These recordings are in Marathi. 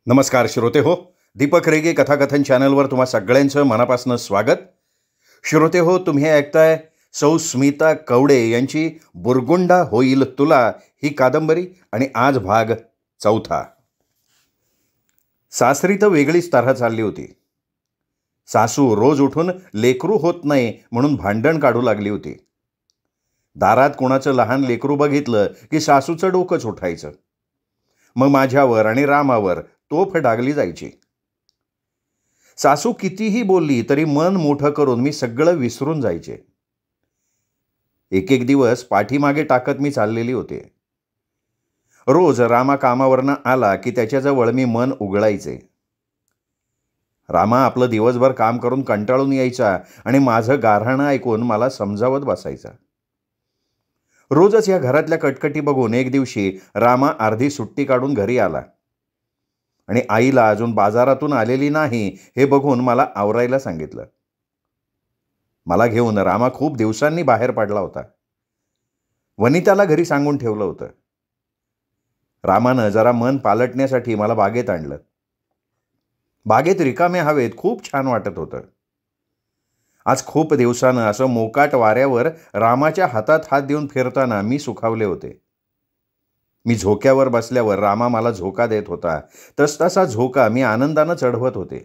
नमस्कार श्रोते हो. दीपक रेगे कथाकथन चॅनलवर तुम्हा सगळ्यांचं मनापासून स्वागत. श्रोते हो, तुम्ही ऐकताय सौ स्मिता कवडे यांची बुरगुंडा होईल तुला ही कादंबरी आणि आज भाग 4. सासरी तर वेगळीच तऱ्हा चालली होती. सासू रोज उठून लेकरू होत नाही म्हणून भांडण काढू लागली होती. दारात कोणाचं लहान लेकरू बघितलं की सासूचं डोकंच उठायचं. मग माझ्यावर आणि रामावर तोफ डागली जायची. सासू कितीही बोलली तरी मन मोठं करून मी सगळं विसरून जायचे. एक एक दिवस पाठीमागे टाकत मी चाललेली होते. रोज रामा कामावरनं आला की त्याच्याजवळ मी मन उघडायचे. रामा आपलं दिवसभर काम करून कंटाळून यायचा आणि माझं गाऱ्हाणं ऐकून मला समजावत बसायचा. रोजच या घरातल्या कटकटी बघून एक दिवशी रामा अर्धी सुट्टी काढून घरी आला आणि आईला अजून बाजारातून आलेली नाही हे बघून मला आवरायला सांगितलं. मला घेऊन रामा खूप दिवसांनी बाहेर पडला होता. वनिताला घरी सांगून ठेवलं होतं. रामानं जरा मन पालटण्यासाठी मला बागेत आणलं. बागेत रिकाम्या हवेत खूप छान वाटत होतं. आज खूप दिवसानं असं मोकाट वाऱ्यावर रामाच्या हातात हात देऊन फिरताना मी सुखावले होते. मी झोक्यावर बसल्यावर रामा मला झोका देत होता. तसतसा झोका मी आनंदानं चढवत होते.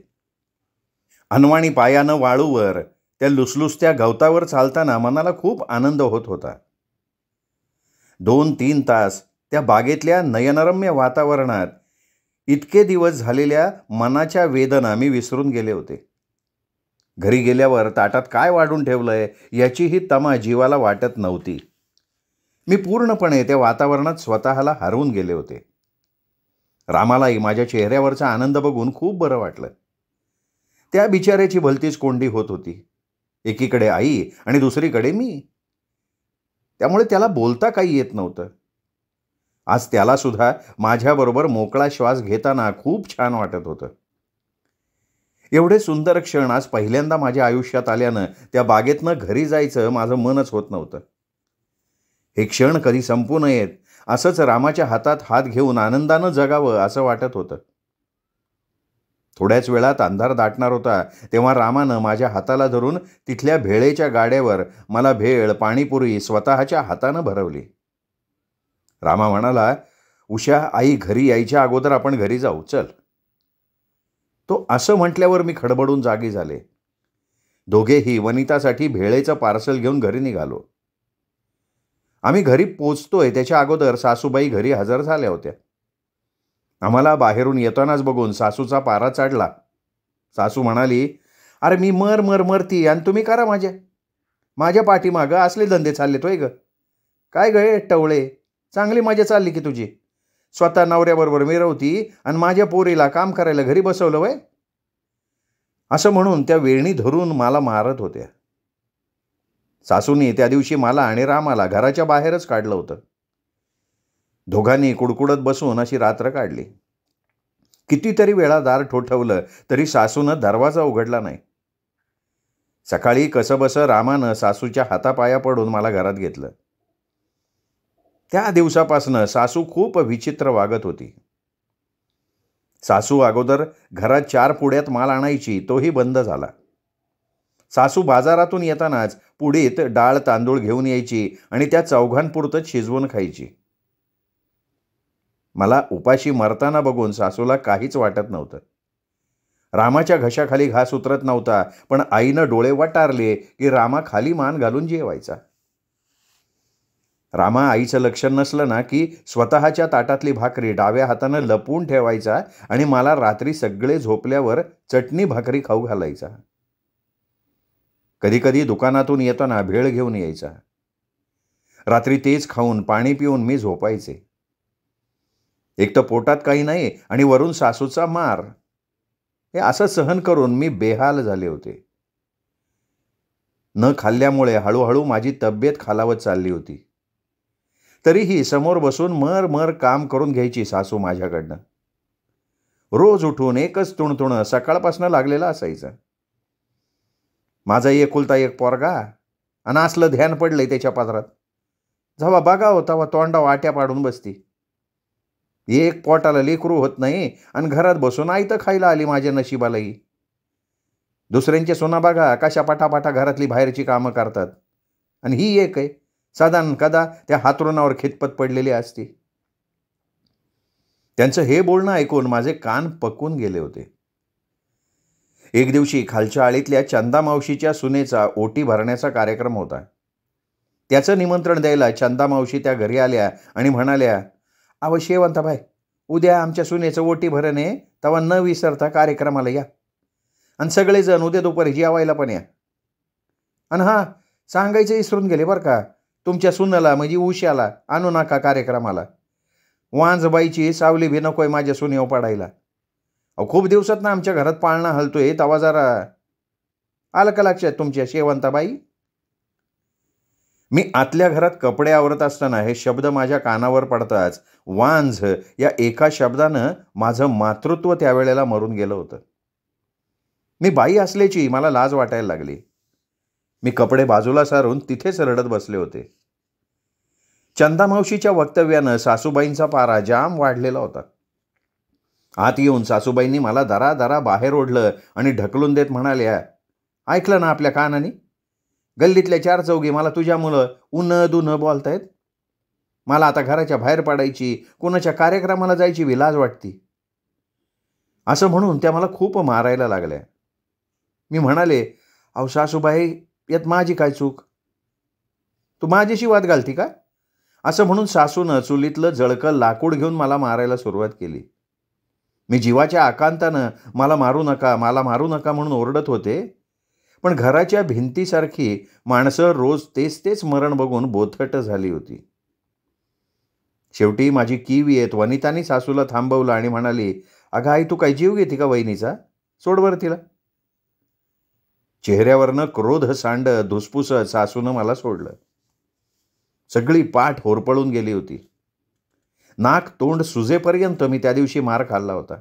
अनवाणी पायानं वाळूवर त्या लुसलुसत्या गवतावर चालताना मनाला खूप आनंद होत होता. 2-3 तास त्या बागेतल्या नयनरम्य वातावरणात इतके दिवस झालेल्या मनाच्या वेदना मी विसरून गेले होते. घरी गेल्यावर ताटात काय वाढून ठेवलंय याचीही तमा जीवाला वाटत नव्हती. मी पूर्णपणे त्या वातावरणात स्वतःला हरवून गेले होते. रामालाही माझ्या चेहऱ्यावरचा आनंद बघून खूप बरं वाटलं. त्या बिचाऱ्याची भलतीच कोंडी होत होती. एकीकडे आई आणि दुसरीकडे मी. त्यामुळे त्याला बोलता काही येत नव्हतं. आज त्याला सुद्धा माझ्याबरोबर मोकळा श्वास घेताना खूप छान वाटत होतं. एवढे सुंदर क्षण आज पहिल्यांदा माझ्या आयुष्यात आल्यानं त्या बागेतनं घरी जायचं माझं मनच होत नव्हतं. हे क्षण कधी संपू नयेत असंच रामाच्या हातात हात घेऊन आनंदानं जगावं असं वाटत होतं. थोड्याच वेळात अंधार दाटणार होता तेव्हा रामानं माझ्या हाताला धरून तिथल्या भेळेच्या गाड्यावर मला भेळ पाणीपुरी स्वतःच्या हातानं भरवली. रामा म्हणाला, उषा, आई घरी यायच्या अगोदर आपण घरी जाऊ, चल. तो असं म्हटल्यावर मी खडबडून जागी झाले. दोघेही वनितासाठी भेळेचं पार्सल घेऊन घरी निघालो. आम्ही घरी पोचतोय त्याच्या अगोदर सासूबाई घरी हजर झाल्या होत्या. आम्हाला बाहेरून येतानाच बघून सासूचा पारा चढला. सासू म्हणाली, अरे मी मरती आणि तुम्ही करा माझ्या पाठीमागं असले धंदे चाललेत होय ग. काय गळे टवळे, चांगली मजा चालली की तुझी. स्वतः नवऱ्याबरोबर मिरवती आणि माझ्या पोरीला काम करायला घरी बसवलं वय. असं म्हणून त्या वेळणी धरून मला मारत होत्या. सासूनी त्या दिवशी मला आणि रामाला घराच्या बाहेरच काढलं होतं. दोघांनी कुडकुडत बसून अशी रात्र काढली. कितीतरी वेळा दार ठोठवलं तरी सासूनं दरवाजा उघडला नाही. सकाळी कसंबसं रामानं सासूच्या हातापाया पडून मला घरात घेतलं. त्या दिवसापासनं सासू खूप विचित्र वागत होती. सासू अगोदर घरात 4 पुड्यात माल आणायची, तोही बंद झाला. सासू बाजारातून येतानाच पुडीत डाळ तांदूळ घेऊन यायची आणि त्या चौघांपुरतं शिजवून खायची. मला उपाशी मरताना बघून सासूला काहीच वाटत नव्हतं. रामाच्या घशाखाली घास उतरत नव्हता, पण आईनं डोळे वटारले की रामा खाली मान घालून जेवायचा. रामा आईचं लक्ष नसलं ना की स्वतःच्या ताटातली भाकरी डाव्या हातानं लपवून ठेवायचा आणि मला रात्री सगळे झोपल्यावर चटणी भाकरी खाऊ घालायचा. कधीकधी दुकानातून येताना भेळ घेऊन यायचा. रात्री तेच खाऊन पाणी पिऊन मी झोपायचे. एक तर पोटात काही नाही आणि वरून सासूचा मार. हे असं सहन करून मी बेहाल झाले होते. न खाल्ल्यामुळे हळूहळू माझी तब्येत खालावत चालली होती. तरीही समोर बसून मर काम करून घ्यायची सासू माझ्याकडनं. रोज उठून एकच तुणतुणं सकाळपासून लागलेलं असायचं. माझा एकुलता एक पोरगा आणि असलं ध्यान पडलंय त्याच्या पात्रात. जेव्हा बघावं तेव्हा तोंडा वाट्या पाडून बसती. एक पोटाला लेकरू होत नाही आणि घरात बसून आई तर खायला आली माझ्या नशिबालाही. दुसऱ्यांच्या सुना बघा कशा पाठापाठा घरातली बाहेरची कामं करतात, आणि ही एक आहे साधारण कदा त्या हातरुणावर खितपत पडलेली असती. त्यांचं हे बोलणं ऐकून माझे कान पकून गेले होते. एक दिवशी खालच्या आळीतल्या चंदा मावशीच्या सुनेचा ओटी भरण्याचा कार्यक्रम होता. त्याचं निमंत्रण द्यायला चंदा मावशी त्या घरी आल्या आणि म्हणाल्या, अव शेवंताबाई, उद्या आमच्या सुनेचं ओटी भरण आहे, तेव्हा न विसरता कार्यक्रमाला या, आणि सगळेजण उद्या दुपारी जेवायला पण या. आणि हां, सांगायचं विसरून गेले बरं का, तुमच्या सुनेला म्हणजे उश्याला आणू नका कार्यक्रमाला. वांजबाईची सावली भी नकोय माझ्या सुनेव पडायला. अहो खूप दिवसात ना आमच्या घरात पाळणा हलतोय, तवा जरा आलं का लक्षात तुमच्या शेवंताबाई? मी आतल्या घरात कपडे आवरत असताना हे शब्द माझ्या कानावर पडताच वांझ या एका शब्दानं माझं मातृत्व त्यावेळेला मरून गेलं होतं. मी बाई असल्याची मला लाज वाटायला लागली. मी कपडे बाजूला सारून तिथेच रडत बसले होते. चंदा मावशीच्या वक्तव्यानं सासूबाईंचा पारा जाम वाढलेला होता. आत येऊन सासूबाईंनी मला दरा बाहेर ओढलं आणि ढकलून देत म्हणाल्या, ऐकलं ना आपल्या कानाने? गल्लीतल्या चार चौघी मला तुझ्यामुळं उन्ह दुन्ह बोलतायत. मला आता घराच्या बाहेर पडायची, कोणाच्या कार्यक्रमाला जायची बी लाज वाटती. असं म्हणून त्या मला खूप मारायला लागल्या. मी म्हणाले, अहो सासूबाई, यात माझी काय चूक? तू माझ्याशी वाद घालती का? असं म्हणून सासूनं चुलीतलं जळकं लाकूड घेऊन मला मारायला सुरुवात केली. मी जीवाच्या आकांतानं मला मारू नका म्हणून ओरडत होते, पण घराच्या भिंतीसारखी माणसं रोज तेच मरण बघून बोथट झाली होती. शेवटी माझी कीव येत वनितानी सासूला थांबवलं आणि म्हणाली, अगं आई, तू काय जीव घेते का वहिनीचा? सोड बरं तिला. चेहऱ्यावरनं क्रोध सांडत धुसपुसत सासूनं मला सोडलं. सगळी पाठ होरपळून गेली होती. नाक तोंड सुजेपर्यंत मी त्या दिवशी मार खाल्ला होता.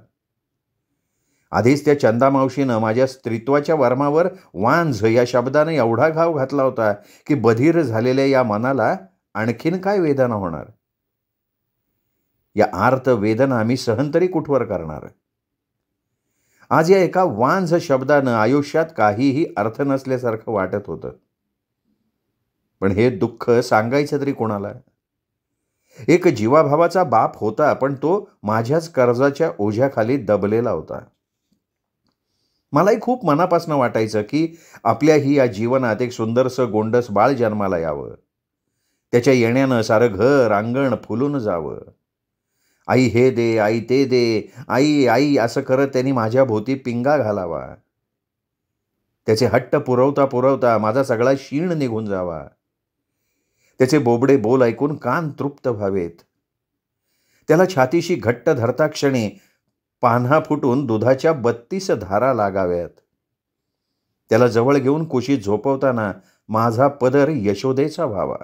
आधीच त्या चंदा मावशीनं माझ्या स्त्रीत्वाच्या वर्मावर वांझ या शब्दाने एवढा घाव घातला होता की बधीर झालेल्या या मनाला आणखीन काय वेदना होणार. या आर्त वेदना मी सहन तरी कुठवर करणार. आज या एका वांझ शब्दानं आयुष्यात काहीही अर्थ नसल्यासारखं वाटत होतं. पण हे दुःख सांगायचं तरी कोणाला? एक जीवाभावाचा बाप होता, पण तो माझ्याच कर्जाच्या ओझ्याखाली दबलेला होता. मलाही खूप मनापासून वाटायचं की आपल्याही या जीवनात एक सुंदरसं गोंडस बाळ जन्माला यावं. त्याच्या येण्यानं सारं घर अंगण फुलून जावं. आई हे दे, आई ते दे, आई आई असं करत त्यांनी माझ्या भोवती पिंगा घालावा. त्याचे हट्ट पुरवता माझा सगळा शीण निघून जावा. त्याचे बोबडे बोल ऐकून कान तृप्त व्हावेत. त्याला छातीशी घट्ट धरता क्षणी पान्हा फुटून दुधाच्या 32 धारा लागाव्यात. त्याला जवळ घेऊन कुशीत झोपवताना माझा पदर यशोदेचा व्हावा.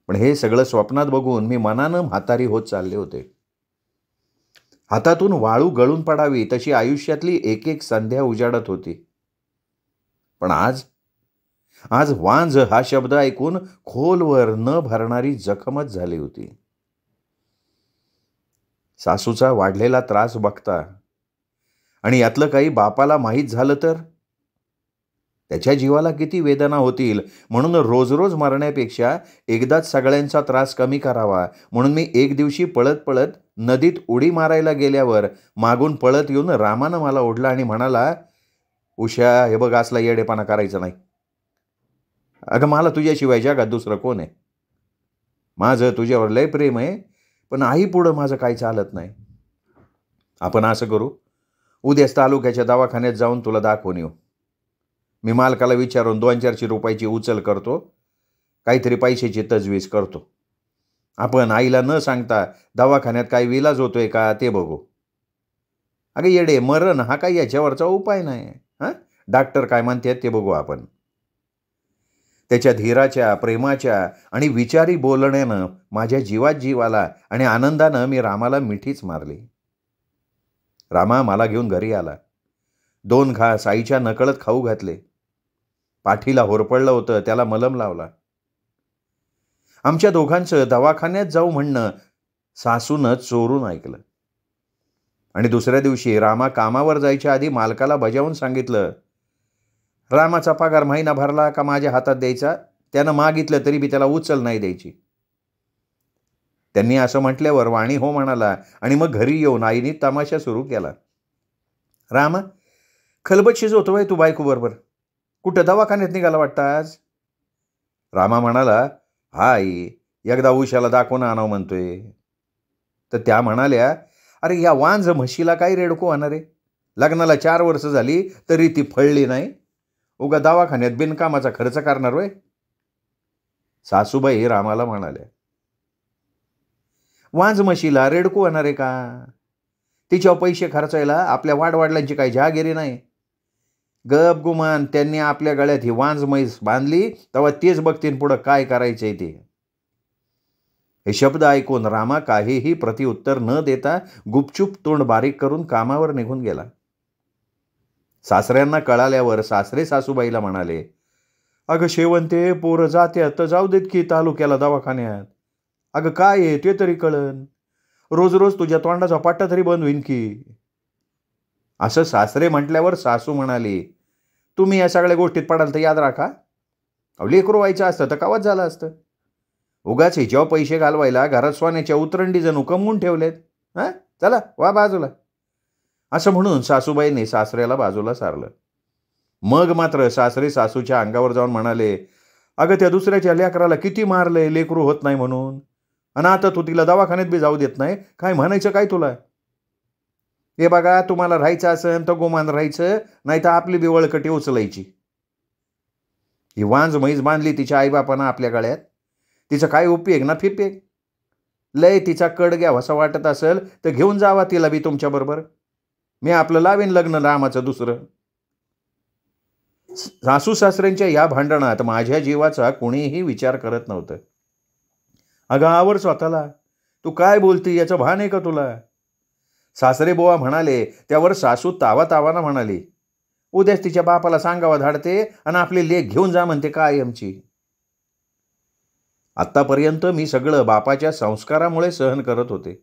पण हे सगळं स्वप्नात बघून मी मनानं म्हातारी होत चालले होते. हातातून वाळू गळून पडावी तशी आयुष्यातली एक संध्या उजाडत होती. पण आज वांझ हा शब्द ऐकून खोलवर न भरणारी जखमच झाली होती. सासूचा वाढलेला त्रास बघता आणि यातलं काही बापाला माहीत झालं तर त्याच्या जीवाला किती वेदना होतील. म्हणून रोज मरण्यापेक्षा एकदाच सगळ्यांचा त्रास कमी करावा म्हणून मी एक दिवशी पळत नदीत उडी मारायला गेल्यावर मागून पळत येऊन रामानं मला ओढला आणि म्हणाला, उषा, हे बघ, असला येडेपणा करायचा नाही. अगं, मला तुझ्याशिवाय जगात दुसरं कोण आहे? माझं तुझ्यावर लय प्रेम आहे, पण आई पुढं माझं काही चालत नाही. आपण असं करू, उद्याच तालुक्याच्या दवाखान्यात जाऊन तुला दाखवून येऊ. मी मालकाला विचारून 200-400 रुपयाची उचल करतो, काहीतरी पैशाची तजवीज करतो. आपण आईला न सांगता दवाखान्यात काही विलाज होतोय का ते बघू. अगं येडे, मरण हा काही याच्यावरचा उपाय नाही. डॉक्टर काय म्हणतात ते बघू आपण. त्याच्या धीराच्या, प्रेमाच्या आणि विचारी बोलण्यानं माझ्या जीवात जीव आला आणि आनंदानं मी रामाला मिठीच मारली. रामा मला घेऊन घरी आला. 2 घास आईच्या नकळत खाऊ घातले. पाठीला होरपळलं होतं, त्याला मलम लावला. आमच्या दोघांचं दवाखान्यात जाऊ म्हणणं सासूनं चोरून ऐकलं आणि दुसऱ्या दिवशी रामा कामावर जायच्या आधी मालकाला बजावून सांगितलं, रामाचा पगार महिना भरला का माझ्या हातात द्यायचा, त्यानं मागितलं तरी बी त्याला उचल नाही द्यायची. त्यांनी असं म्हटल्यावर वाणी हो म्हणाला आणि मग घरी येऊन आईने तमाशा सुरू केला. रामा, खलबत शिजवतोय तू बायको बरोबर, कुठं दवाखान्यात निघाला वाटतं आज? रामा म्हणाला, हा आई, एकदा उशाला दाखवून आणावं म्हणतोय. तर त्या म्हणाल्या, अरे या वांज म्हशीला काही रेडको होणार आहे, लग्नाला 4 वर्ष झाली तरी ती फळली नाही, उगा दवाखान्यात बिनकामाचा खर्च करणार होय. सासूबाई रामाला म्हणाल्या, वांज म्हशीला रेडको होणार आहे का? तिच्यावर पैसे खर्चायला आपल्या वाडवडिलांची काही जहागिरी नाही. गप गुमान त्यांनी आपल्या गळ्यात ही वांज म्हैस बांधली तेव्हा तेच बघतील पुढं काय करायचंय ते. हे शब्द ऐकून रामा काहीही प्रतिउत्तर न देता गुपचूप तोंड बारीक करून कामावर निघून गेला. सासऱ्यांना कळाल्यावर सासरे सासूबाईला म्हणाले, अगं शेवंते, पोरं जात्यात तर जाऊ देत की तालुक्याला दवाखान्यात. अगं काय आहे ते तरी कळन, रोज रोज तुझ्या तोंडाचा पाट्टा तरी बंद होईन की. असं सासरे म्हटल्यावर सासू म्हणाली, तुम्ही या सगळ्या गोष्टीत पडाल तर याद राखा, लेकरू व्हायचं असतं तर कावच झालं असतं. उगाच हिच्यावर पैसे घालवायला घरात सोन्याच्या उतरंडी जणू कमवून ठेवलेत. हां, चला वा बाजूला. असं म्हणून सासूबाईने सासऱ्याला बाजूला सारलं. मग मात्र सासरे सासूच्या अंगावर जाऊन म्हणाले, अगं त्या दुसऱ्याच्या लेकराला किती मारलंय लेकरू होत नाही म्हणून, आणि आता तू तिला दवाखान्यात बी जाऊ देत नाही, काय म्हणायचं काय तुला? हे बघा, तुम्हाला राहायचं असेल तर गुमान राहायचं, नाही तर आपली बी वळकटी उचलायची. ही वांज म्हैस बांधली तिच्या आईबापानं आपल्या गळ्यात, तिचा काय उपयोग ना फिपेक. लय तिचा कड घ्यावा असं वाटत असेल तर घेऊन जावा तिला बी तुमच्याबरोबर, मी आपलं लावेन लग्न रामाचं दुसरं. सासू सासऱ्यांच्या या भांडणात माझ्या जीवाचा कोणीही विचार करत नव्हतं. अगं आवर स्वतःला, तू काय बोलती याचं भान आहे का तुला? सासरे बोवा म्हणाले त्यावर सासू तावातावानं म्हणाली, उद्याच तिच्या बापाला सांगावं धाडते आणि आपली लेक घेऊन जा म्हणते काय आमची. आत्तापर्यंत मी सगळं बापाच्या संस्कारामुळे सहन करत होते,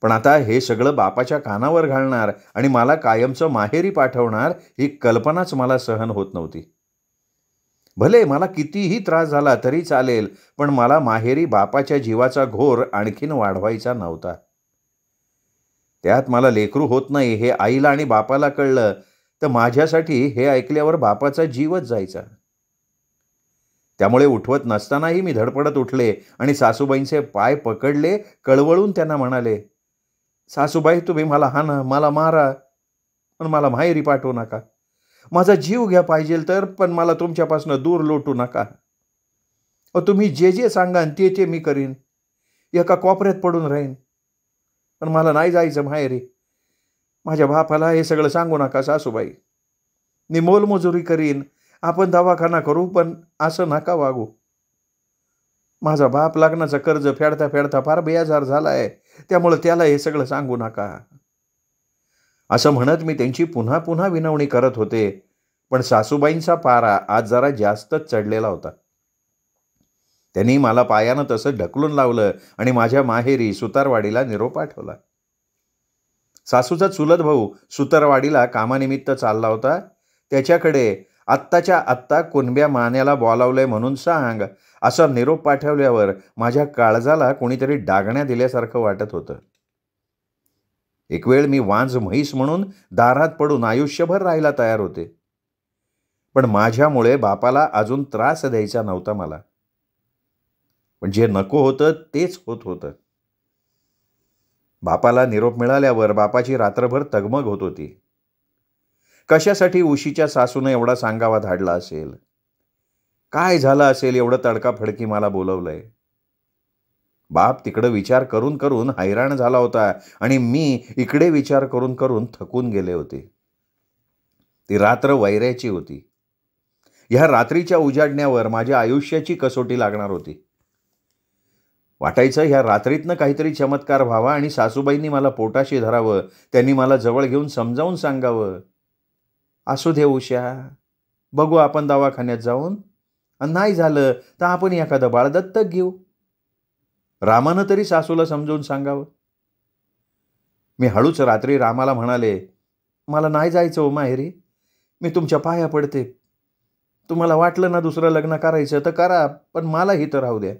पण आता हे सगळं बापाच्या कानावर घालणार आणि मला कायमचं माहेरी पाठवणार ही कल्पनाच मला सहन होत नव्हती. भले मला कितीही त्रास झाला तरी चालेल, पण मला माहेरी बापाच्या जीवाचा घोर आणखीन वाढवायचा नव्हता. त्यात मला लेकरू होत नाही हे आईला आणि बापाला कळलं तर माझ्यासाठी हे ऐकल्यावर बापाचा जीवच जायचा. त्यामुळे उठवत नसतानाही मी धडपडत उठले आणि सासूबाईंचे पाय पकडले, कळवळून त्यांना म्हणाले, सासूबाई तुम्ही मला हाना, मला मारा, पण मला माहेरी पाठवू नका. माझा जीव घ्या पाहिजेल तर, पण मला तुमच्यापासून दूर लोटू नका. तुम्ही जे जे सांगान ते ते मी करीन, एका कोपऱ्यात पडून राहीन, पण मला नाही जायचं माहेरी. माझ्या बापाला हे सगळं सांगू नका सासूबाई, मी मोलमजुरी करीन, आपण दवाखाना करू, पण असं नका वागू. माझा बाप लग्नाचं कर्ज फेडता फेडता फार बेजार झालाय, त्यामुळे त्याला हे सगळं सांगू नका. असं म्हणत मी त्यांची पुन्हा पुन्हा विनवणी करत होते, पण सासूबाईंचा पारा आज जरा जास्तच चढलेला होता. त्यांनी मला पायानं तसं ढकलून लावलं आणि माझ्या माहेरी सुतारवाडीला निरोप पाठवला. सासूचा चुलत भाऊ सुतारवाडीला कामानिमित्त चालला होता, त्याच्याकडे आत्ताच्या आत्ता कुणब्या मान्याला बोलावलंय म्हणून सांग असा निरोप पाठवल्यावर माझ्या काळजाला कोणीतरी डागण्या दिल्यासारखं वाटत होतं. एक वेळ मी वांज म्हैस म्हणून दारात पडून आयुष्यभर राहायला तयार होते, पण माझ्यामुळे बापाला अजून त्रास द्यायचा नव्हता मला. पण जे नको होतं तेच होत होतं. बापाला निरोप मिळाल्यावर बापाची रात्रभर तगमग होत होती. कशासाठी उशीच्या सासूने एवढा सांगावा धाडला असेल, काय झालं असेल एवढं तडकाफडकी मला बोलवलंय. बाप तिकडं विचार करून करून हैराण झाला होता आणि मी इकडे विचार करून करून थकून गेले होते. ती रात्र वैऱ्याची होती. ह्या रात्रीच्या उजाडण्यावर माझ्या आयुष्याची कसोटी लागणार होती. वाटायचं ह्या रात्रीतनं काहीतरी चमत्कार व्हावा आणि सासूबाईंनी मला पोटाशी धरावं, त्यांनी मला जवळ घेऊन समजावून सांगावं, असू दे उषा, बघू आपण दवाखान्यात जाऊन, आणि नाही झालं तर आपण एखादं बाळ दत्तक घेऊ. रामानं तरी सासूला समजावून सांगावं. मी हळूच रात्री रामाला म्हणाले, मला नाही जायचं हो माहेरी. मी तुमच्या पाया पडते. तुम्हाला वाटलं ना दुसरं लग्न करायचं तर करा, पण मला इथं राहू द्या.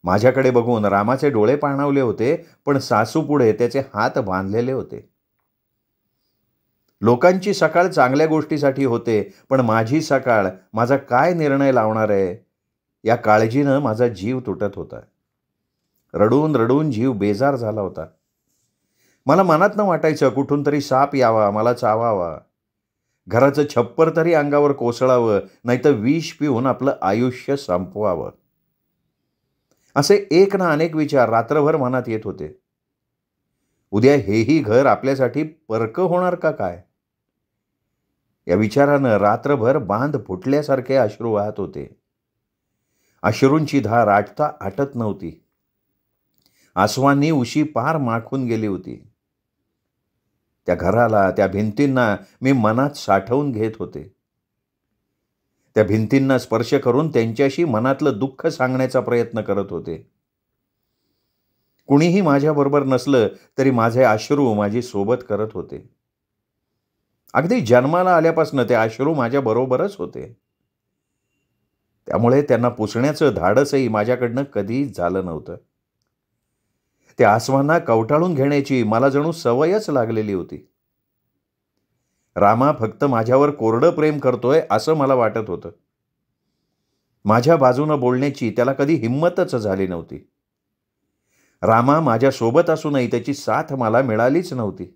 माझ्याकडे बघून रामाचे डोळे पाणावले होते, पण सासूपुढे त्याचे हात बांधलेले होते. लोकांची सकाळ चांगल्या गोष्टीसाठी होते, पण माझी सकाळ माझा काय निर्णय लावणार आहे या काळजीनं माझा जीव तुटत होता. रडून रडून जीव बेजार झाला होता. मला मनातनं वाटायचं कुठून तरी साप यावा, मला चावावा. घराचं छप्पर तरी अंगावर कोसळावं, नाहीतर विष पिऊन आपलं आयुष्य संपवावं. असे एक ना अनेक विचार रात्रभर मनात येत होते. उद्या हेही घर आपल्यासाठी परकं होणार का काय, या विचारानं रात्रभर बांध फुटल्यासारखे अश्रू वाहत होते. अश्रूंची धार आटता आटत नव्हती. आसवांनी उशी पार माखून गेली होती. त्या घराला, त्या भिंतींना मी मनात साठवून घेत होते. त्या भिंतींना स्पर्श करून त्यांच्याशी मनातलं दुःख सांगण्याचा प्रयत्न करत होते. कुणीही माझ्याबरोबर नसलं तरी माझे अश्रू माझी सोबत करत होते. अगदी जन्माला आल्यापासून ते अश्रू माझ्याबरोबरच होते. त्यामुळे त्यांना पुसण्याचं धाडसही माझ्याकडनं कधीच झालं नव्हतं. त्या आसवांना कवटाळून घेण्याची मला जणू सवयच लागलेली होती. रामा फक्त माझ्यावर कोरडं प्रेम करतोय असं मला वाटत होतं. माझ्या बाजूनं बोलण्याची त्याला कधी हिंमतच झाली नव्हती. रामा माझ्यासोबत असूनही त्याची साथ मला मिळालीच नव्हती.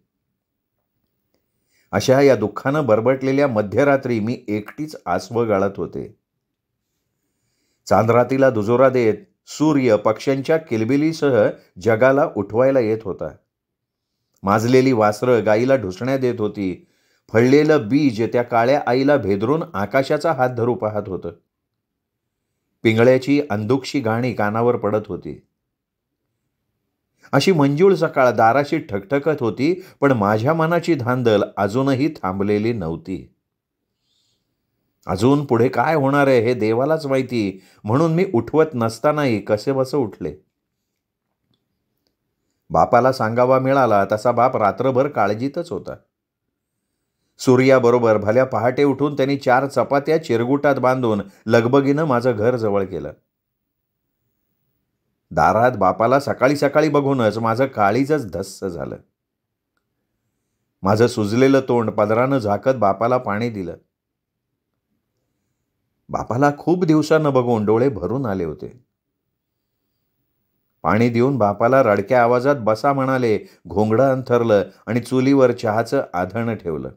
अशा या दुःखानं बरबटलेल्या मध्यरात्री मी एकटीच आसवं गाळत होते. चांदरातीला दुजोरा देत सूर्य पक्ष्यांच्या किलबिलीसह जगाला उठवायला येत होता. माजलेली वासरं गाईला ढुसण्या देत होती. फळलेलं बीज त्या काळ्या आईला भेदरून आकाशाचा हात धरू पाहत होतं. पिंगळ्याची अंधुकशी गाणी कानावर पडत होती. अशी मंजूळ सकाळ दाराशी ठकठकत होती, पण माझ्या मनाची धांदल अजूनही थांबलेली नव्हती. अजून पुढे काय होणार आहे हे देवालाच माहिती, म्हणून मी उठवत नसतानाही कसेबसे उठले. बापाला सांगावा मिळाला तसा बाप रात्रभर काळजीतच होता. सूर्याबरोबर भल्या पहाटे उठून त्यांनी 4 चपात्या चिरगुटात बांधून लगबगीनं माझं घर जवळ केलं. दारात बापाला सकाळी सकाळी बघूनच माझं काळीजच धस्स झालं. माझं सुजलेलं तोंड पदरानं झाकत बापाला पाणी दिलं. बापाला खूप दिवसानं बघून डोळे भरून आले होते. पाणी देऊन बापाला रडक्या आवाजात बसा म्हणाले. घोंगडं अंथरलं आणि चुलीवर चहाचं आधण ठेवलं.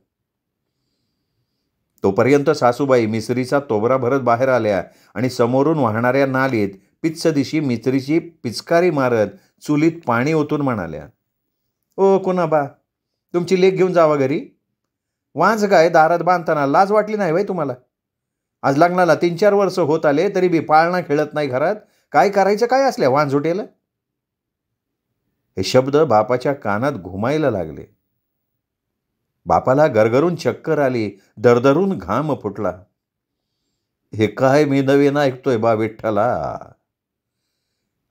तोपर्यंत सासूबाई मिसरीचा तोबरा भरत बाहेर आल्या आणि समोरून वाहणाऱ्या नालीत पिच्च दिशी मिसरीची पिचकारी मारत चुलीत पाणी ओतून म्हणाल्या, ओ कुणाबा, तुमची लेक घेऊन जावा घरी. वांज गाय दारात बांधताना लाज वाटली नाही बाई तुम्हाला? आज लग्नाला 3-4 वर्ष होत आले तरी बी पाळणा खेळत नाही घरात. काय करायचं काय असल्या वांझुटेला? हे शब्द बापाच्या कानात घुमायला लागले. बापाला गरगरून चक्कर आली. दरदरून घाम फुटला. हे काय मी नवीन ऐकतोय बा विठ्ठला,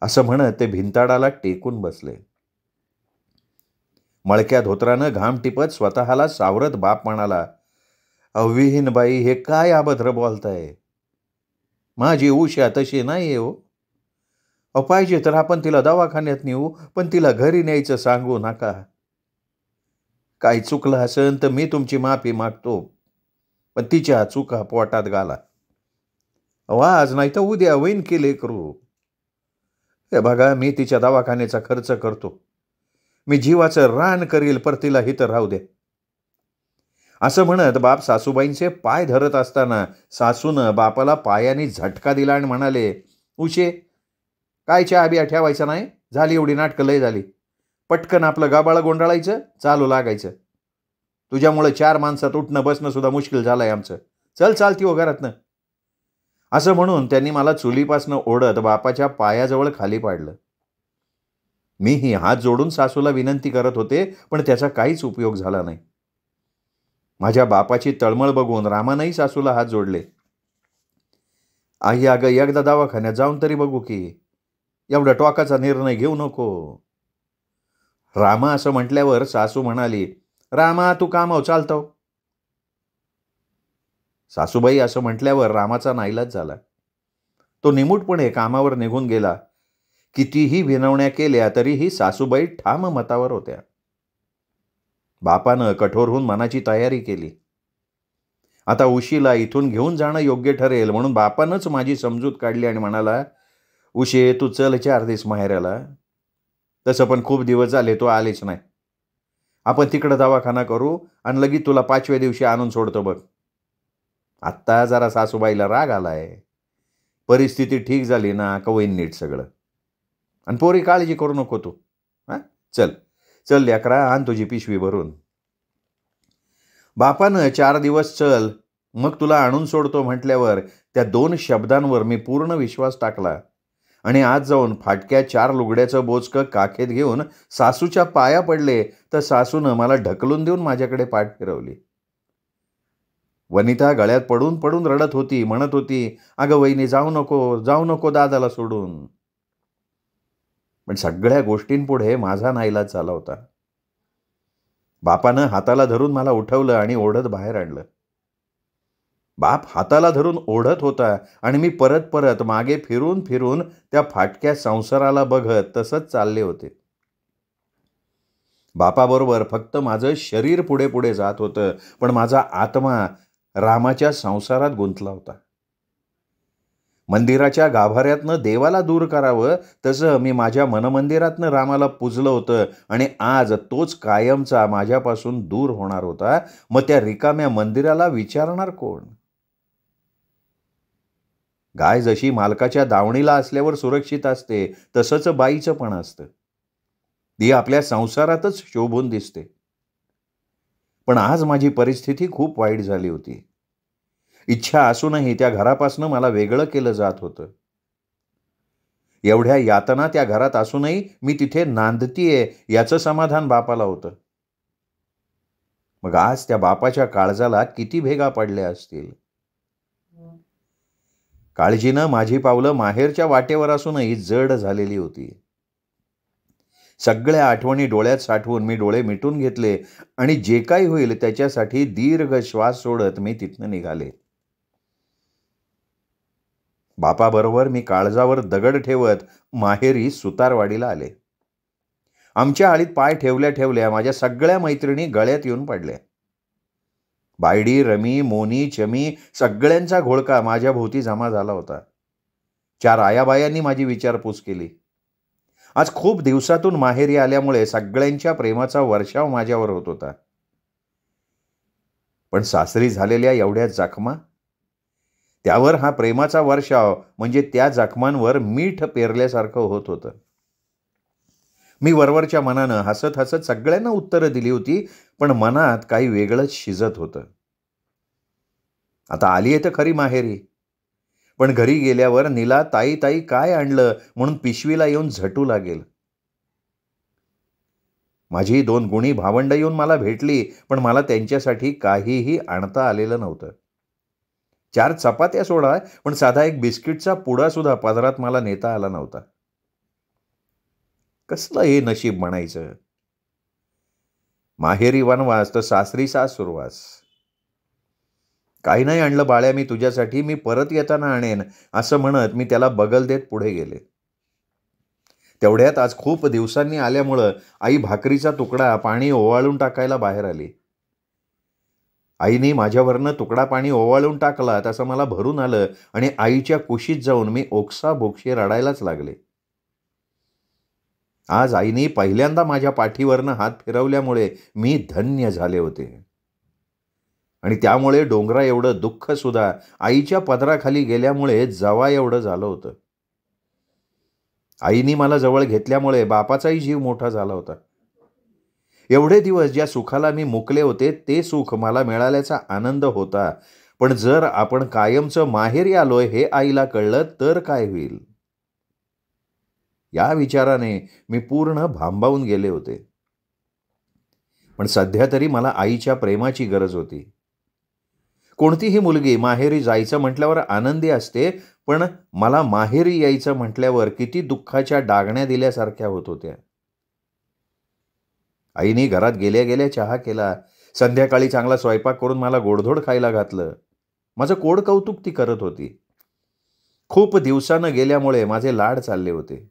असं म्हणत ते भिंताडाला टेकून बसले. मळक्या धोत्रानं घाम टिपत स्वतःला सावरत बाप म्हणाला, विहीन बाई, हे काय अभद्र बोलताय? माझी उषा तशी नाही हो. पाहिजे तर आपण तिला दवाखान्यात नेऊ, पण तिला घरी न्यायचं सांगू नका. काही चुकलं असेल तर मी तुमची माफी मागतो, पण तिच्या चुका पोटात घाला. आज नाही तर उद्या वैन केले करू. हे बघा, मी तिच्या दवाखान्याचा खर्च करतो. मी जीवाचं रान करील, पर तिला हिथं राहू दे. असं म्हणत बाप सासूबाईंचे पाय धरत असताना सासूनं बापाला पायाने झटका दिला आणि म्हणाले, उशे, काय चहा बिया ठेवायचा नाही? झाली एवढी नाटकं लय झाली. पटकन आपलं गाबाळं गोंडाळायचं, चालू लागायचं. तुझ्यामुळे 4 माणसात उठणं बसणं सुद्धा मुश्किल झालंय आमचं. चल चालती हो घरातनं. असं म्हणून त्यांनी मला चुलीपासनं ओढत बापाच्या पायाजवळ खाली पाडलं. मीही हात जोडून सासूला विनंती करत होते, पण त्याचा काहीच उपयोग झाला नाही. माझ्या बापाची तळमळ बघून रामानंही सासूला हात जोडले. आई, अगं एकदा दवाखान्यात जाऊन तरी बघू की. एवढा टोकाचा निर्णय घेऊ नको. रामा असं म्हटल्यावर सासू म्हणाली, रामा तू कामाव चालतो. सासूबाई असं म्हटल्यावर रामाचा नाईलाज झाला. तो निमूटपणे कामावर निघून गेला. कितीही विनवण्या केल्या तरीही सासूबाई ठाम मतावर होत्या. बापानं कठोर होऊन मनाची तयारी केली. आता उशीला इथून घेऊन जाणं योग्य ठरेल म्हणून बापानंच माझी समजूत काढली आणि म्हणाला, उशे तू चल 4 दिवस माहेराला. तसं पण खूप दिवस झाले तो आलेच नाही. आपण तिकडं दवाखाना करू आणि लगेच तुला 5व्या दिवशी आणून सोडतो बघ. आत्ता जरा सासूबाईला राग आलाय. परिस्थिती ठीक झाली ना का होईन नीट सगळं. आणि पोरी काळजी करू नको तू. हां चल चल लेकरा, आण तुझी पिशवी भरून. बापानं 4 दिवस चल मग तुला आणून सोडतो म्हटल्यावर त्या 2 शब्दांवर मी पूर्ण विश्वास टाकला आणि आज जाऊन फाटक्या 4 लुगड्याचं बोचकं काखेत घेऊन सासूच्या पाया पडले तर सासूनं मला ढकलून देऊन माझ्याकडे पाठ फिरवली. वनिता गळ्यात पडून पडून रडत होती. म्हणत होती, अगं वहिनी जाऊ नको दादाला सोडून. पण सगळ्या गोष्टींपुढे माझा नाईलाज झाला होता. बापानं हाताला धरून मला उठवलं आणि ओढत बाहेर आणलं. बाप हाताला धरून ओढत होता आणि मी परत परत मागे फिरून फिरून त्या फाटक्या संसाराला बघत तसंच चालले होते. बापाबरोबर फक्त माझं शरीर पुढे पुढे जात होतं, पण माझा आत्मा रामाच्या संसारात गुंतला होता. मंदिराच्या गाभाऱ्यातनं देवाला दूर करावं तसं मी माझ्या मनमंदिरातनं रामाला पूजलं होतं आणि आज तोच कायमचा माझ्यापासून दूर होणार होता. मग त्या रिकाम्या मंदिराला विचारणार कोण? गाय जशी मालकाच्या दावणीला असल्यावर सुरक्षित असते तसंच बाईचं पण असतं. ती आपल्या संसारातच शोभून दिसते. पण आज माझी परिस्थिती खूप वाईट झाली होती. इच्छा असूनही त्या घरापासून मला वेगळं केलं जात होतं. एवढ्या यातना त्या घरात असूनही मी तिथे नांदतीये याचं समाधान बापाला होतं. मग आज त्या बापाच्या काळजाला किती भेगा पडल्या असतील. काळजीनं माझी पावलं माहेरच्या वाटेवर असूनही जड झालेली होती. सगळ्या आठवणी डोळ्यात साठवून मी डोळे मिटून घेतले आणि जे काही होईल त्याच्यासाठी दीर्घ श्वास सोडत मी तिथनं निघाले. बापाबरोबर मी काळजावर दगड ठेवत माहेरी सुतारवाडीला आले. आमच्या आळीत पाय ठेवल्या ठेवल्या माझ्या सगळ्या मैत्रिणी गळ्यात येऊन पडल्या. बायडी, रमी, मोनी, चमी सगळ्यांचा घोळका माझ्या भोवती जमा झाला होता. 4 आयाबायांनी माझी विचारपूस केली. आज खूप दिवसातून माहेरी आल्यामुळे सगळ्यांच्या प्रेमाचा वर्षाव माझ्यावर होत होता. पण सासरी झालेल्या एवढ्या जखमा, त्यावर हा प्रेमाचा वर्षाव म्हणजे त्या जखमांवर मीठ पेरल्यासारखं होत होतं. मी वरवरच्या मनानं हसत हसत सगळ्यांना उत्तरं दिली होती, पण मनात काही वेगळंच शिजत होतं. आता आली आहे तर खरी माहेरी, पण घरी गेल्यावर नीला ताई ताई काय आणलं म्हणून पिशवीला येऊन झटू लागेल. माझी 2 गुणी भावंड येऊन मला भेटली, पण मला त्यांच्यासाठी काहीही आणता आलेलं नव्हतं. 4 चपात्या सोडा, पण साधा एक बिस्किटचा पुडा सुद्धा पदरात मला नेता आला नव्हता. कसलं हे नशीब म्हणायचं. माहेरी वनवास तर सासरी सासुरवास. काही नाही आणलं बाळ्या मी तुझ्यासाठी, मी परत येताना आणेन असं म्हणत मी त्याला बगल देत पुढे गेले. तेवढ्यात आज खूप दिवसांनी आल्यामुळं आई भाकरीचा तुकडा पाणी ओवाळून टाकायला बाहेर आली. आईने माझ्यावरनं तुकडा पाणी ओवाळून टाकला तसं मला भरून आलं आणि आईच्या कुशीत जाऊन मी ओक्साबोक्षी रडायलाच लागले. आज आईने पहिल्यांदा माझ्या पाठीवरनं हात फिरवल्यामुळे मी धन्य झाले होते आणि त्यामुळे डोंगरा एवढं दुःख सुद्धा आईच्या पदराखाली गेल्यामुळे जवा एवढं झालं होतं. आईने मला जवळ घेतल्यामुळे बापाचाही जीव मोठा झाला होता. एवढे दिवस ज्या सुखाला मी मुकले होते ते सुख मला मिळाल्याचा आनंद होता. पण जर आपण कायमचं माहेरी आलोय हे आईला कळलं तर काय होईल, या विचाराने मी पूर्ण भांबावून गेले होते. पण सध्या तरी मला आईच्या प्रेमाची गरज होती. कोणतीही मुलगी माहेरी जायचं म्हटल्यावर आनंदी असते, पण मला माहेरी यायचं म्हटल्यावर किती दुःखाच्या डागण्या दिल्यासारख्या होत होत्या. आईने घरात गेल्या गेल्या चहा केला. संध्याकाळी चांगला स्वयंपाक करून मला गोडधोड खायला घातलं. माझं कोड कौतुक ती करत होती. खूप दिवसानं गेल्यामुळे माझे लाड चालले होते.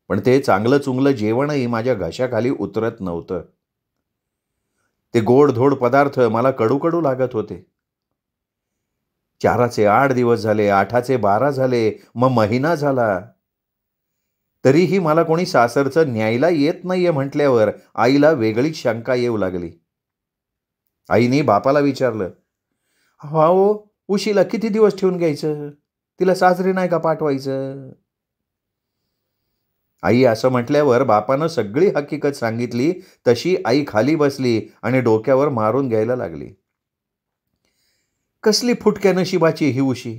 पण ते चांगलं चुंगलं जेवणही माझ्या घशाखाली उतरत नव्हतं. ते गोडधोड पदार्थ मला कडू लागत होते. 4चे 8 दिवस झाले, 8चे 12 झाले, मग महिना झाला. तरीही मला कोणी सासरचं न्यायला येत नाहीये म्हटल्यावर आईला वेगळीच शंका येऊ लागली. आईने बापाला विचारलं, "हो, उशीला किती दिवस ठेवून घ्यायचं? तिला सासरी नाही का पाठवायचं?" आई असं म्हटल्यावर बापानं सगळी हकीकत सांगितली. तशी आई खाली बसली आणि डोक्यावर मारून घ्यायला लागली. कसली फुटक्या नशिबाची ही उशी.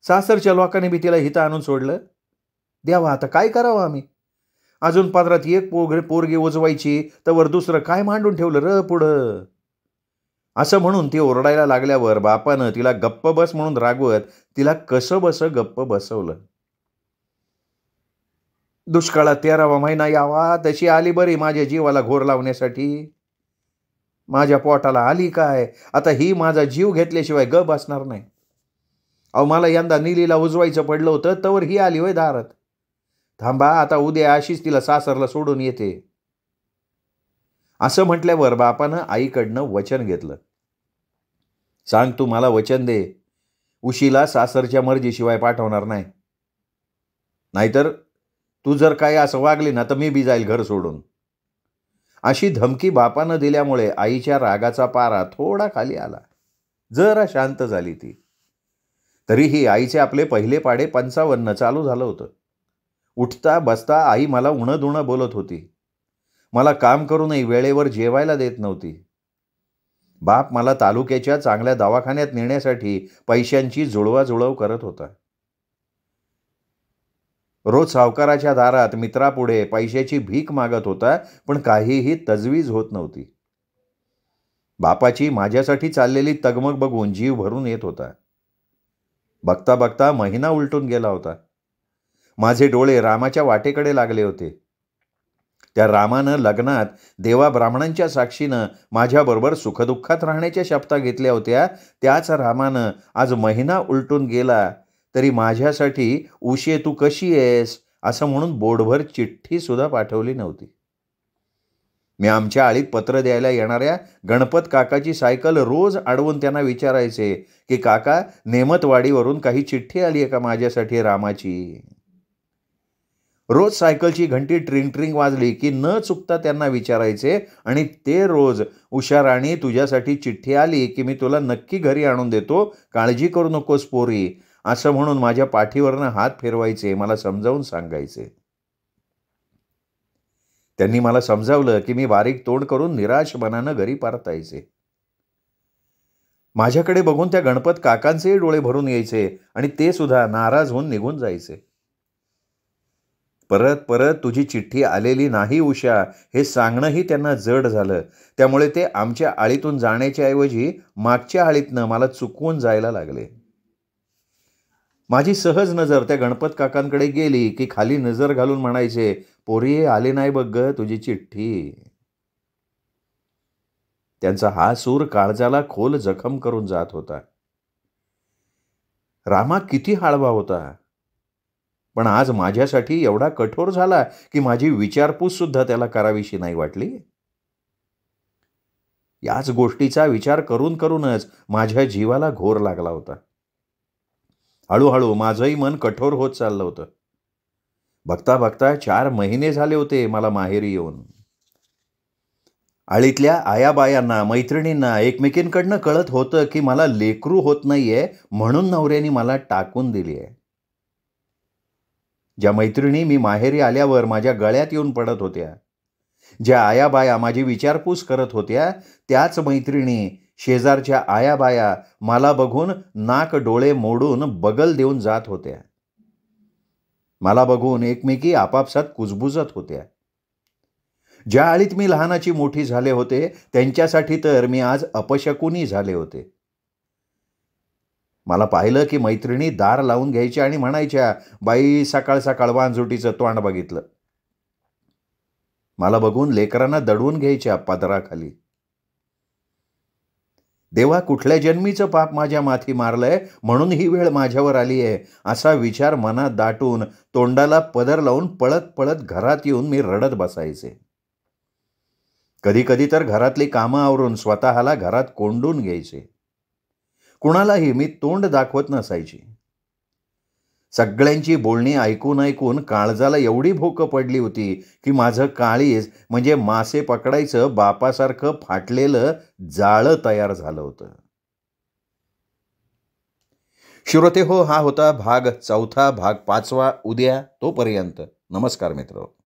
सासरच्या लोकांनी बी तिला हिथं आणून सोडलं. द्यावा आता काय करावं आम्ही? अजून पदरात एक पोरगी उजवायची तर वर दुसरं काय मांडून ठेवलं र पुढं. असं म्हणून ती ओरडायला लागल्यावर बापानं तिला गप्प बस म्हणून रागवत तिला कसं बस गप्प बसवलं. दुष्काळात 13वा महिना यावा तशी आली बरी माझ्या जीवाला घोर लावण्यासाठी. माझ्या पोटाला आली काय? आता ही माझा जीव घेतल्याशिवाय ग बसणार नाही. अहो मला यंदा नीलीला उजवायचं पडलं होतं तवर ही आली होय दारात. थांबा आता उद्या अशीच तिला सासरला सोडून येते. असं म्हटल्यावर बापानं आईकडनं वचन घेतलं. सांग तू मला वचन दे, उशीला सासरच्या मर्जीशिवाय पाठवणार नाही. नाहीतर तू जर काय असं वागली ना तर मी बी जाईल घर सोडून. अशी धमकी बापानं दिल्यामुळे आईच्या रागाचा पारा थोडा खाली आला. जरा शांत झाली ती. तरीही आईचे आपले पहिले पाडे 55 चालू झालं होतं. उठता बसता आई मला उणं दुणं बोलत होती. मला काम करूनही वेळेवर जेवायला देत नव्हती. बाप मला तालुक्याच्या चांगल्या दवाखान्यात नेण्यासाठी पैशांची जुळवाजुळव करत होता. रोज सावकाराच्या दारात मित्रापुढे पैशाची भीक मागत होता, पण काहीही तजवीज होत नव्हती. बापाची माझ्यासाठी चाललेली तगमग बघून जीव भरून येत होता. बघता बघता महिना उलटून गेला होता. माझे डोळे रामाच्या वाटेकडे लागले होते. त्या रामानं लग्नात देवा ब्राह्मणांच्या साक्षीनं माझ्याबरोबर सुखदुःखात राहण्याच्या शपथा घेतल्या होत्या. त्याच रामानं आज महिना उलटून गेला तरी माझ्यासाठी उशे तू कशी आहेस असं म्हणून बोर्डभर चिठ्ठी सुद्धा पाठवली नव्हती. मी आमच्या आळीत पत्र द्यायला येणाऱ्या गणपत काकाची सायकल रोज अडवून त्यांना विचारायचे की काका नेमतवाडीवरून काही चिठ्ठी आली आहे का माझ्यासाठी रामाची. रोज सायकलची घंटी ट्रिंग ट्रिंग वाजली की न चुकता त्यांना विचारायचे आणि ते रोज उषा राणी तुझ्यासाठी चिठ्ठी आली की मी तुला नक्की घरी आणून देतो, काळजी करू नकोस पोरी असं म्हणून माझ्या पाठीवरनं हात फिरवायचे, मला समजावून सांगायचे. त्यांनी मला समजावलं की मी बारीक तोंड करून निराश मनानं घरी परतायचे. माझ्याकडे बघून त्या गणपत काकांचे डोळे भरून यायचे आणि ते सुद्धा नाराज होऊन निघून जायचे. परत परत तुझी चिठ्ठी आलेली नाही उषा हे सांगणंही त्यांना जड झालं. त्यामुळे ते आमच्या आळीतून जाण्याच्या ऐवजी मागच्या आळीतनं मला चुकवून जायला लागले. माझी सहज नजर त्या गणपत काकांकडे गेली की खाली नजर घालून म्हणायचे, पोरी आली नाही बघ ग तुझी चिठ्ठी. त्यांचा हा सूर काळजाला खोल जखम करून जात होता. रामा किती हळवा होता, पण आज माझ्यासाठी एवढा कठोर झाला की माझी विचारपूस सुद्धा त्याला करावीशी नाही वाटली. याच गोष्टीचा विचार करून करूनच माझ्या जीवाला घोर लागला होता. हळूहळू माझंही मन कठोर होत चाललं होतं. बघता बघता 4 महिने झाले होते मला माहेरी येऊन. आळीतल्या आयाबायांना मैत्रिणींना एकमेकींकडनं कळत होतं की मला लेकरू होत नाहीये म्हणून नवऱ्याने मला टाकून दिली आहे. ज्या मैत्रिणी मी माहेरी आल्यावर माझ्या गळ्यात येऊन पडत होत्या, ज्या आयाबाया माझी विचारपूस करत होत्या, त्याच मैत्रिणी शेजारच्या आयाबाया मला बघून नाक डोळे मोडून बगल देऊन जात होत्या. मला बघून एकमेकी आपापसात कुजबुजत होत्या. ज्या आळीत मी लहानाची मोठी झाले होते त्यांच्यासाठी तर मी आज अपशकुनी झाले होते. मला पाहिलं की मैत्रिणी दार लावून घ्यायच्या आणि म्हणायच्या, "बाई, सकाळ सकाळ वांजुटीचं तोंड बघितलं." मला बघून लेकरांना दडवून घ्यायच्या पदराखाली. देवा, कुठल्या जन्मीचं पाप माझ्या माथी मारलंय म्हणून ही वेळ माझ्यावर आली आहे, असा विचार मनात दाटून तोंडाला पदर लावून पळत पळत घरात येऊन मी रडत बसायचे. कधी कधी तर घरातली कामं आवरून स्वतःला घरात कोंडून घ्यायचे. कुणालाही मी तोंड दाखवत नसायची. सगळ्यांची बोलणी ऐकून ऐकून काळजाला एवढी भोकं पडली होती की माझं काळीज म्हणजे मासे पकडायचं बापासारखं फाटलेलं जाळं तयार झालं होतं. श्रोते हो, हा होता भाग 4. भाग 5. उद्या. तोपर्यंत नमस्कार मित्र.